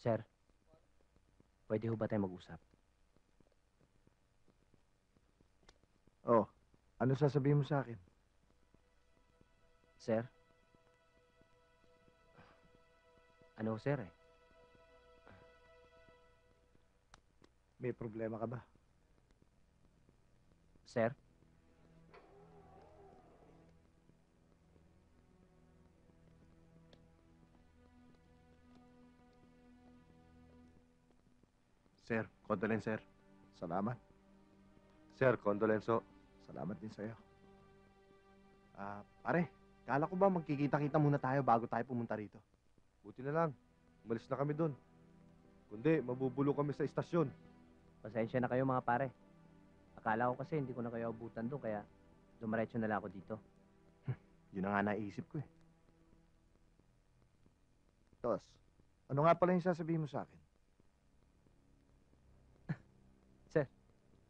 Sir, pwede ho ba tayo mag-usap? Oh, ano sasabihin mo sa akin? Sir? Ano, sir eh? May problema ka ba? Sir? Sir, condolence, sir. Salamat. Sir, condolence ho. Salamat din sa'yo. Pare, kala ko ba magkikita-kita muna tayo bago tayo pumunta rito? Buti na lang. Umalis na kami doon. Kundi, mabubulo kami sa istasyon. Pasensya na kayo mga pare. Akala ko kasi hindi ko na kayo abutan doon, kaya dumiretso na lang ako dito. Yun na nga naisip ko eh. Tos, ano nga pala yung sasabihin mo sa akin?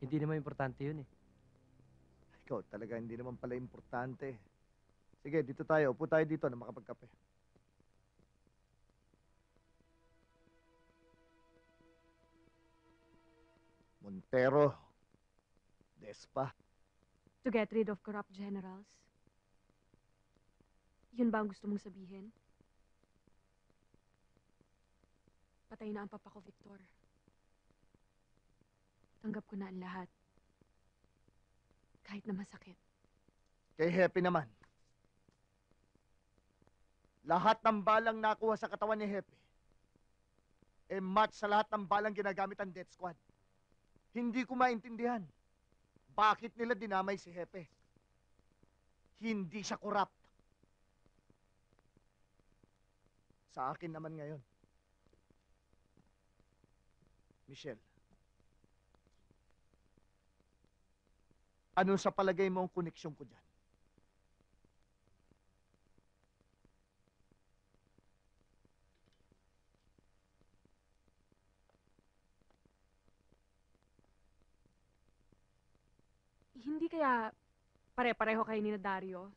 Hindi naman importante yun eh. Ikaw talaga hindi naman pala importante. Sige, dito tayo. Upo tayo dito na makapagkape. Montero. Despa. To get rid of corrupt generals? Yun ba ang gusto mong sabihin? Patay na ang papa ko, Victor. Tanggap ko na ang lahat. Kahit na masakit. Kay Hepe naman. Lahat ng balang nakuha sa katawan ni Hepe match sa lahat ng balang ginagamit ang death squad. Hindi ko maintindihan. Bakit nila dinamay si Hepe? Hindi siya corrupt. Sa akin naman ngayon. Michelle. Ano sa palagay mo ang koneksyon ko dyan? Hindi kaya pare-pareho kayo ni Dario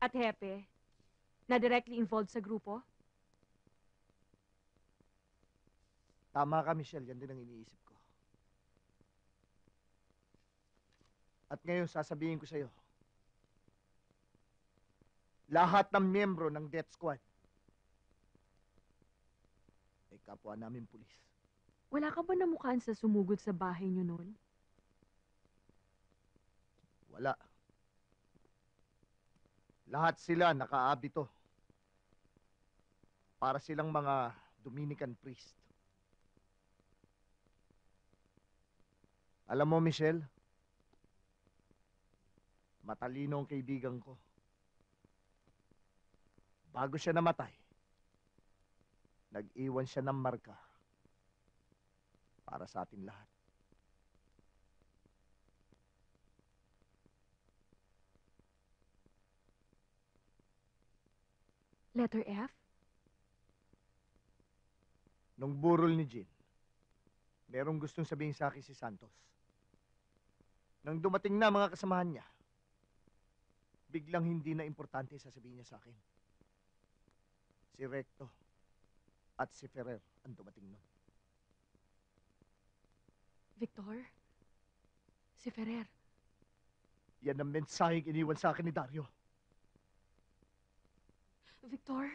at Hepe na directly involved sa grupo? Tama ka, Michelle. Yan din ang iniisip ko. At ngayon, sasabihin ko sa'yo, lahat ng miyembro ng death squad ay kapwa namin pulis. Wala ka ba namukhaan sa sumugod sa bahay niyo noon? Wala. Lahat sila nakaabito. Para silang mga Dominican priest. Alam mo, Michelle, matalino ang kaibigan ko. Bago siya namatay, nag-iwan siya ng marka para sa atin lahat. Letter F? Nung burol ni Jean, merong gustong sabihin sa akin si Santos. Nang dumating na mga kasamahan niya, biglang hindi na importante sasabihin niya sa akin. Si Recto at si Ferrer ang dumating nun. Victor? Si Ferrer? Yan ang mensaheng iniwan sa akin ni Dario. Victor?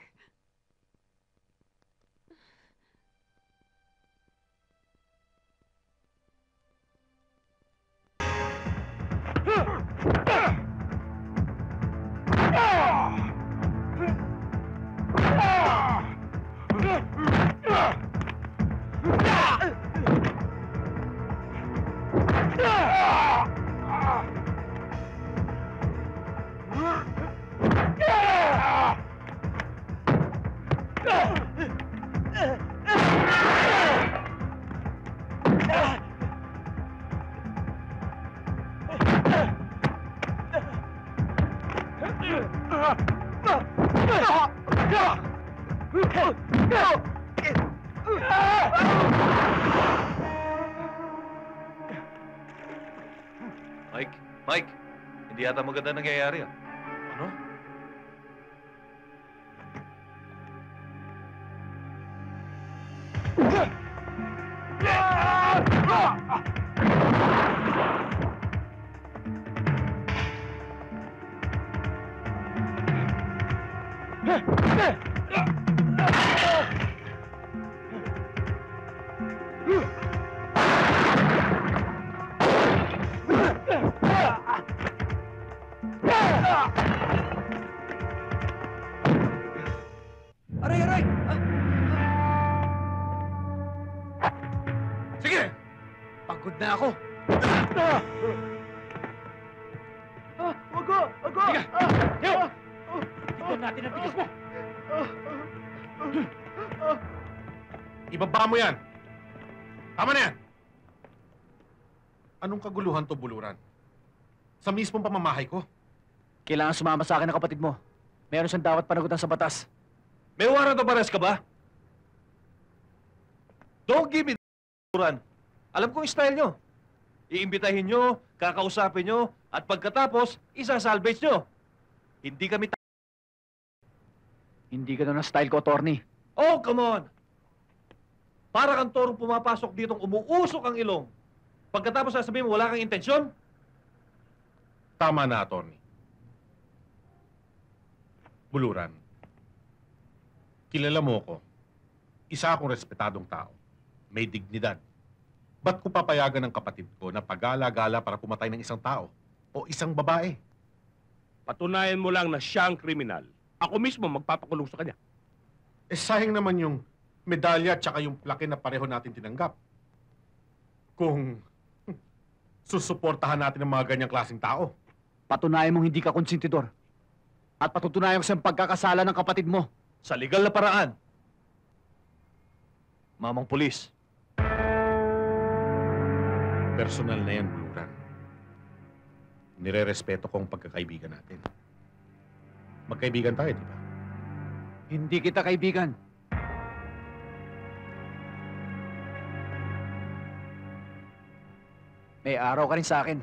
Mike, hindi yata maganda nangyayari ah. Ano? Aray, aray! Sige! Pagod na ako. Wago! Wago! Tiga! Tignan natin ang tigas mo. Ibaba mo yan! Tama na yan! Anong kaguluhan to, Buluran? Sa mismong pamamahay ko? Kailangan sumama sa akin ang kapatid mo. Meron siyang dapat panagutan sa batas. May warrant of arrest ka ba? Don't give me Buluran. Alam kong style nyo. Iimbitahin nyo, kakausapin nyo, at pagkatapos, isasalvage nyo. Hindi kami Hindi ka na ng style ko, attorney. Oh, come on! Para kang torong pumapasok ditong umuusok ang ilong. Pagkatapos sasabihin mo, wala kang intensyon? Tama na, attorney. Buluran, kilala mo ko. Isa akong respetadong tao. May dignidad. Ba't ko papayagan ng kapatid ko na pagala-gala para pumatay ng isang tao? O isang babae? Patunayan mo lang na siya ang kriminal. Ako mismo magpapakulong sa kanya. Eh, sayang naman yung medalya at saka yung plaque na pareho natin tinanggap. Kung susuportahan natin ang mga ganyang klaseng tao. Patunayan mong hindi ka konsentidor. At patutunayan ko sa pagkakasala ng kapatid mo. Sa legal na paraan. Mamang pulis. Personal na yan, Buluran. Nire-respeto ko ang pagkakaibigan natin. Magkaibigan tayo, di ba? Hindi kita kaibigan. May araw ka rin sa akin.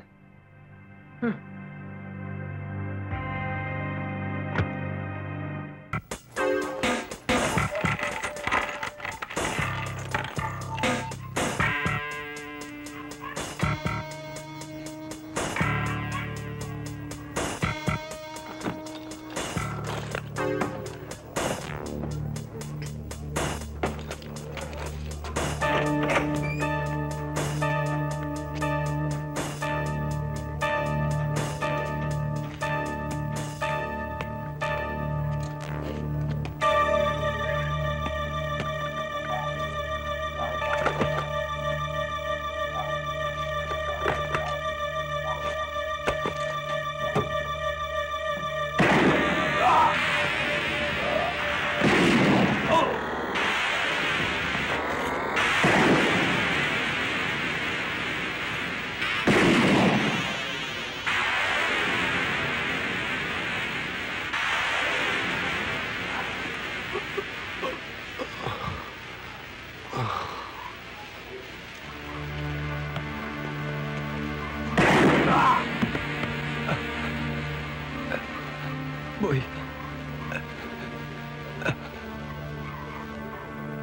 Boy.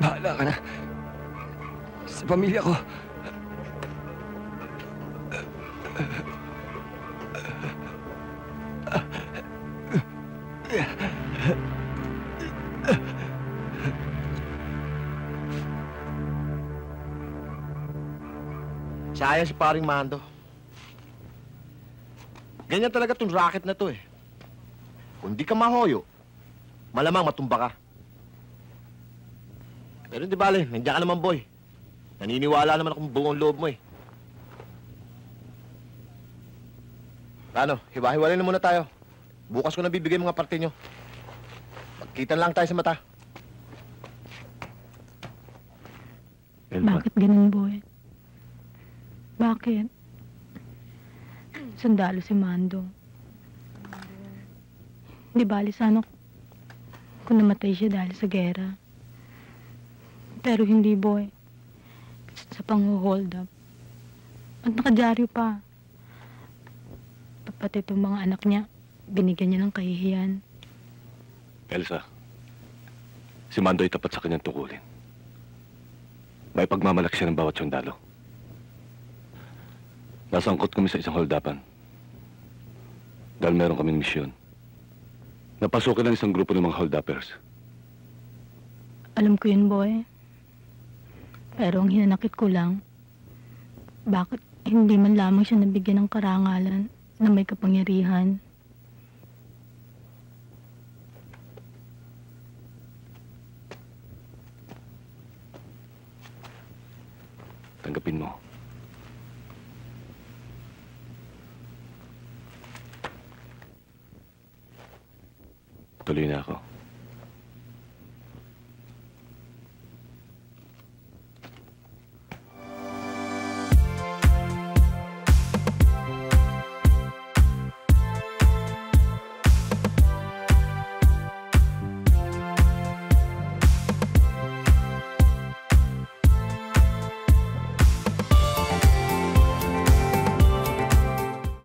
Bahala ka na. Sa pamilya ko. Sayang si paring Mando. Ganyan talaga tong racket na to eh. Kung di ka mahoyo, malamang matumba ka. Pero di bale, nandiyan ka naman, boy. Naniniwala naman akong buong loob mo eh. Ano, hiwa-hiwalay na muna tayo. Bukas ko na bibigay mga parte nyo. Magkita lang tayo sa mata. Bakit ganun, boy? Bakit? Sundalo si Mando. Di bali sana kung namatay siya dahil sa gera. Pero hindi, boy. Sa pang-hold up. At nakadyaryo pa. Pati itong mga anak niya, binigyan niya ng kahihiyan. Elsa, si Mando'y tapat sa kanyang tukulin. May pagmamalaki siya ng bawat sundalo. Nasangkot kami sa isang holdapan. Dahil meron kaming misyon. Napasukin ng isang grupo ng mga holdapers. Alam ko yun, boy. Pero ang hinanakit ko lang, bakit hindi man lamang siya nabigyan ng karangalan na may kapangyarihan? Tanggapin mo. Tuloy na ako.